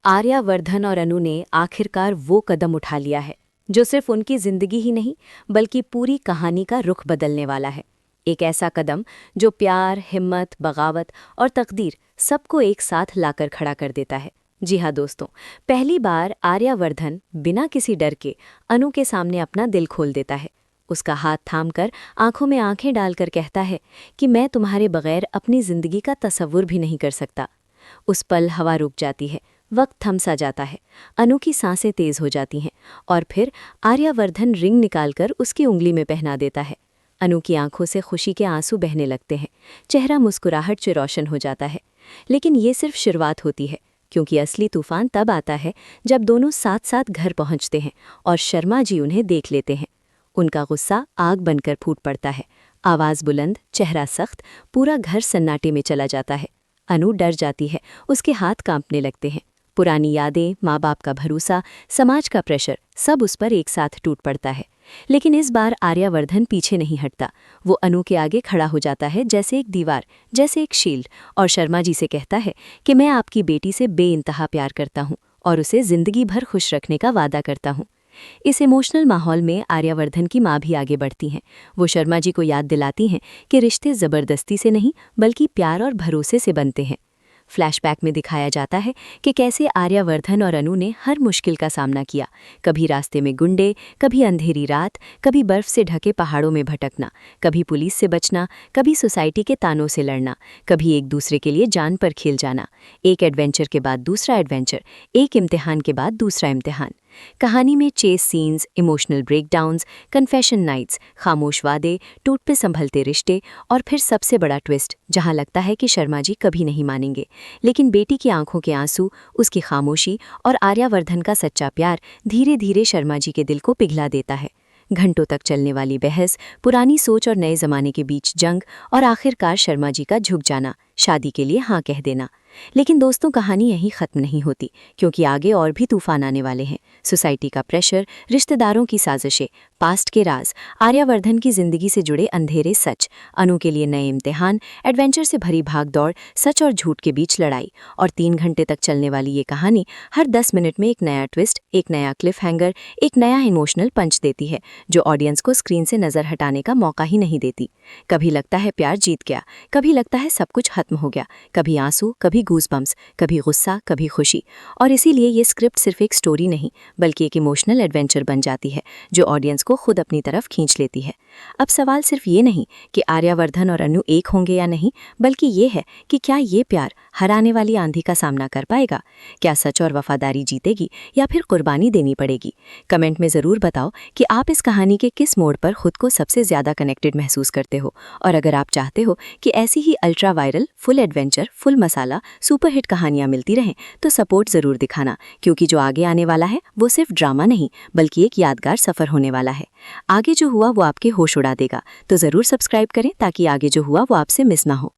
आर्यावर्धन और अनु ने आखिरकार वो कदम उठा लिया है जो सिर्फ उनकी जिंदगी ही नहीं बल्कि पूरी कहानी का रुख बदलने वाला है। एक ऐसा कदम जो प्यार, हिम्मत, बगावत और तकदीर सबको एक साथ लाकर खड़ा कर देता है। जी हाँ दोस्तों, पहली बार आर्यावर्धन बिना किसी डर के अनु के सामने अपना दिल खोल देता है। उसका हाथ थामकर आंखों में आंखें डालकर कहता है कि मैं तुम्हारे बगैर अपनी जिंदगी का तसव्वुर भी नहीं कर सकता। उस पल हवा रुक जाती है, वक्त थम सा जाता है, अनु की सांसें तेज हो जाती हैं और फिर आर्यावर्धन रिंग निकालकर उसकी उंगली में पहना देता है। अनु की आंखों से खुशी के आंसू बहने लगते हैं, चेहरा मुस्कुराहट से रोशन हो जाता है। लेकिन ये सिर्फ शुरुआत होती है, क्योंकि असली तूफान तब आता है जब दोनों साथ साथ घर पहुंचते हैं और शर्मा जी उन्हें देख लेते हैं। उनका गुस्सा आग बनकर फूट पड़ता है, आवाज़ बुलंद, चेहरा सख्त, पूरा घर सन्नाटे में चला जाता है। अनु डर जाती है, उसके हाथ कांपने लगते हैं। पुरानी यादें, माँ बाप का भरोसा, समाज का प्रेशर, सब उस पर एक साथ टूट पड़ता है। लेकिन इस बार आर्यावर्धन पीछे नहीं हटता। वो अनु के आगे खड़ा हो जाता है जैसे एक दीवार, जैसे एक शील्ड, और शर्मा जी से कहता है कि मैं आपकी बेटी से बेइंतहा प्यार करता हूँ और उसे जिंदगी भर खुश रखने का वादा करता हूँ। इस इमोशनल माहौल में आर्यावर्धन की माँ भी आगे बढ़ती हैं। वो शर्मा जी को याद दिलाती हैं कि रिश्ते ज़बरदस्ती से नहीं बल्कि प्यार और भरोसे से बनते हैं। फ्लैशबैक में दिखाया जाता है कि कैसे आर्यावर्धन और अनु ने हर मुश्किल का सामना किया। कभी रास्ते में गुंडे, कभी अंधेरी रात, कभी बर्फ से ढके पहाड़ों में भटकना, कभी पुलिस से बचना, कभी सोसाइटी के तानों से लड़ना, कभी एक दूसरे के लिए जान पर खेल जाना। एक एडवेंचर के बाद दूसरा एडवेंचर, एक इम्तिहान के बाद दूसरा इम्तिहान। कहानी में chase scenes, emotional breakdowns, confession nights, खामोश वादे, टूट पे संभलते रिश्ते और फिर सबसे बड़ा ट्विस्ट जहां लगता है कि शर्मा जी कभी नहीं मानेंगे। लेकिन बेटी की आंखों के आंसू, उसकी खामोशी और आर्यावर्धन का सच्चा प्यार धीरे धीरे शर्मा जी के दिल को पिघला देता है। घंटों तक चलने वाली बहस, पुरानी सोच और नए जमाने के बीच जंग और आखिरकार शर्मा जी का झुक जाना, शादी के लिए हाँ कह देना। लेकिन दोस्तों, कहानी यहीं ख़त्म नहीं होती, क्योंकि आगे और भी तूफान आने वाले हैं। सोसाइटी का प्रेशर, रिश्तेदारों की साजिशें, पास्ट के राज, आर्यावर्धन की जिंदगी से जुड़े अंधेरे सच, अनु के लिए नए इम्तिहान, एडवेंचर से भरी भागदौड़, सच और झूठ के बीच लड़ाई। और 3 घंटे तक चलने वाली ये कहानी हर 10 मिनट में एक नया ट्विस्ट, एक नया क्लिफ हैंगर, एक नया इमोशनल पंच देती है, जो ऑडियंस को स्क्रीन से नज़र हटाने का मौका ही नहीं देती। कभी लगता है प्यार जीत गया, कभी लगता है सब कुछ खत्म हो गया, कभी आंसू, कभी गूज़बम्प्स, कभी गुस्सा, कभी खुशी। और इसीलिए ये स्क्रिप्ट सिर्फ एक स्टोरी नहीं बल्कि एक इमोशनल एडवेंचर बन जाती है, जो ऑडियंस को खुद अपनी तरफ खींच लेती है। अब सवाल सिर्फ ये नहीं कि आर्यावर्धन और अनु एक होंगे या नहीं, बल्कि ये है कि क्या ये प्यार हर आने वाली आंधी का सामना कर पाएगा? क्या सच और वफादारी जीतेगी या फिर कुर्बानी देनी पड़ेगी? कमेंट में ज़रूर बताओ कि आप इस कहानी के किस मोड़ पर खुद को सबसे ज़्यादा कनेक्टेड महसूस करते हो। और अगर आप चाहते हो कि ऐसी ही ultra viral, full adventure, full masala, superhit कहानियां मिलती रहें, तो सपोर्ट ज़रूर दिखाना, क्योंकि जो आगे आने वाला है वो सिर्फ ड्रामा नहीं बल्कि एक यादगार सफ़र होने वाला है। आगे जो हुआ वो आपके होश उड़ा देगा, तो ज़रूर सब्सक्राइब करें ताकि आगे जो हुआ वो आपसे मिस ना हो।